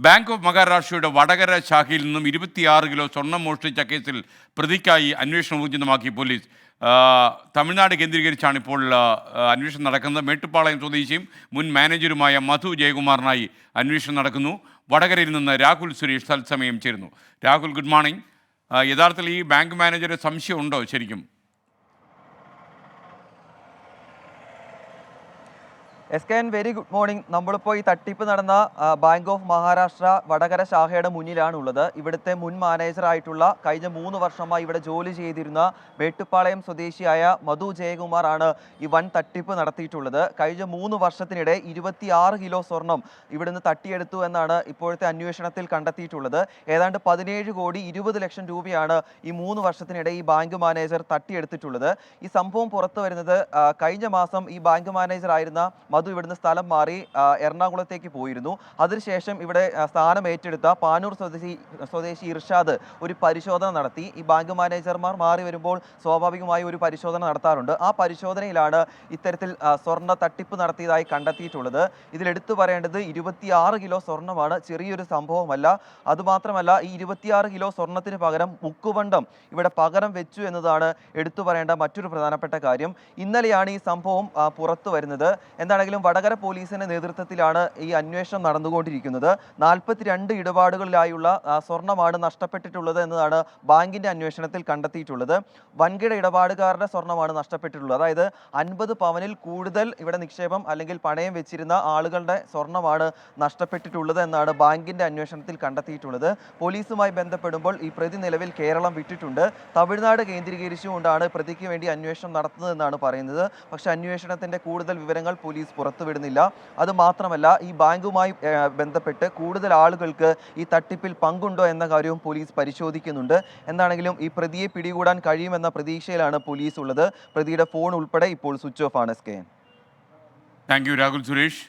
Bank of മഹാരാഷ്ട്രയുടെ Vadakara ശാഖയിൽ നിന്നും 26 kilo സ്വർണം മോഷ്ടിച്ച കേസിൽ പ്രതിക്കായി അന്വേഷണം ഊർജിതമാക്കി പോലീസ്. തമിഴ്നാട് കേന്ദ്രീകരിച്ചാണ് ഇപ്പോൾ അന്വേഷണം നടക്കുന്നത്. മേട്ടുപ്പാളയം സ്വദേശിയും മുൻ മാനേജരുമായ മധു ജയകുമാറിനായി അന്വേഷണം നടക്കുന്നു. വടകരയിൽ നിന്ന് രാഹുൽ സുരേഷ് തത്സമയം ചേരുന്നു. Rahul, good morning. യഥാർത്ഥത്തിൽ ഈ ബാങ്ക് മാനേജറെ സംശയമുണ്ടോ ശരിക്കും? SKN very good morning. നമ്മളിപ്പോൾ ഈ തട്ടിപ്പ് നടന്ന ബാങ്ക് ഓഫ് മഹാരാഷ്ട്ര വടകര ശാഖയുടെ മുന്നിലാണ് ഉള്ളത്. ഇവിടുത്തെ മുൻ മാനേജറായിട്ടുള്ള കഴിഞ്ഞ 3 വർഷമായി ഇവിടെ ജോലി ചെയ്തിരുന്ന മേട്ടുപ്പാളയം സ്വദേശിയായ മധു ജയകുമാർ ആണ് ഈ വൻ തട്ടിപ്പ് നടത്തിയിട്ടുള്ളത്. കഴിഞ്ഞ 3 വർഷത്തിനിടെ 26 കിലോ സ്വർണം ഇവിടുന്ന് തട്ടിയെടുത്തു എന്നാണ് ഇപ്പോഴത്തെ അന്വേഷണത്തിൽ കണ്ടെത്തിയിട്ടുള്ളത്. ഏതാണ്ട് 17 കോടി 20 ലക്ഷം രൂപയാണ് ഈ 3 വർഷത്തിനിടെ ഈ ബാങ്ക് മാനേജർ തട്ടിയെടുത്തിട്ടുള്ളത്. ഈ സംഭവം പുറത്തു വരുന്നത് കഴിഞ്ഞ മാസം ഈ ബാങ്ക് മാനേജർ ആയിരുന്ന മധു ഇവിടുന്ന് സ്ഥലം മാറി എറണാകുളത്തേക്ക് പോയിരുന്നു. അതിനുശേഷം ഇവിടെ സ്ഥാനം ഏറ്റെടുത്ത പാനൂർ സ്വദേശി ഇർഷാദ് ഒരു പരിശോധന നടത്തി. ഈ ബാങ്ക് മാനേജർമാർ മാറി വരുമ്പോൾ സ്വാഭാവികമായി ഒരു പരിശോധന നടത്താറുണ്ട്. ആ പരിശോധനയിലാണ് ഇത്തരത്തിൽ സ്വർണ്ണ തട്ടിപ്പ് നടത്തിയതായി കണ്ടെത്തിയിട്ടുള്ളത്. ഇതിലെടുത്തു പറയേണ്ടത് 26 കിലോ സ്വർണ്ണമാണ്, ചെറിയൊരു സംഭവമല്ല. അതുമാത്രമല്ല, ഈ 26 കിലോ സ്വർണ്ണത്തിന് പകരം മുക്കുവണ്ടം ഇവിടെ പകരം വെച്ചു എന്നതാണ് എടുത്തു പറയേണ്ട മറ്റൊരു പ്രധാനപ്പെട്ട കാര്യം. ഇന്നലെയാണ് ഈ സംഭവം പുറത്തു വരുന്നത്. എന്താണെങ്കിലും വടകര പോലീസിന്റെ നേതൃത്വത്തിലാണ് ഈ അന്വേഷണം നടന്നുകൊണ്ടിരിക്കുന്നത്. 42 ഇടപാടുകളിലായുള്ള സ്വർണ്ണമാണ് നഷ്ടപ്പെട്ടിട്ടുള്ളത് എന്നതാണ് ബാങ്കിന്റെ അന്വേഷണത്തിൽ കണ്ടെത്തിയിട്ടുള്ളത്. വൻകിട ഇടപാടുകാരുടെ സ്വർണ്ണമാണ് നഷ്ടപ്പെട്ടിട്ടുള്ളത്. അതായത് 50 പവനിൽ കൂടുതൽ ഇവിടെ നിക്ഷേപം അല്ലെങ്കിൽ പണയം വെച്ചിരുന്ന ആളുകളുടെ സ്വർണ്ണമാണ് നഷ്ടപ്പെട്ടിട്ടുള്ളത് എന്നാണ് ബാങ്കിന്റെ അന്വേഷണത്തിൽ കണ്ടെത്തിയിട്ടുള്ളത്. പോലീസുമായി ബന്ധപ്പെടുമ്പോൾ ഈ പ്രതി നിലവിൽ കേരളം വിട്ടിട്ടുണ്ട്. തമിഴ്നാട് കേന്ദ്രീകരിച്ചുകൊണ്ടാണ് പ്രതിക്ക് വേണ്ടി അന്വേഷണം നടത്തുന്നതെന്നാണ് പറയുന്നത്. പക്ഷേ അന്വേഷണത്തിന്റെ കൂടുതൽ വിവരങ്ങൾ പോലീസ് പുറത്തുവിടുന്നില്ല. അത് മാത്രമല്ല, ഈ ബാങ്കുമായി ബന്ധപ്പെട്ട് കൂടുതൽ ആളുകൾക്ക് ഈ തട്ടിപ്പിൽ പങ്കുണ്ടോ എന്ന കാര്യവും പോലീസ് പരിശോധിക്കുന്നുണ്ട്. എന്താണെങ്കിലും ഈ പ്രതിയെ പിടികൂടാൻ കഴിയുമെന്ന പ്രതീക്ഷയിലാണ് പോലീസ് ഉള്ളത്. പ്രതിയുടെ ഫോൺ ഉൾപ്പെടെ ഇപ്പോൾ സ്വിച്ച് ഓഫ് ആണ്. Thank you Rahul Suresh.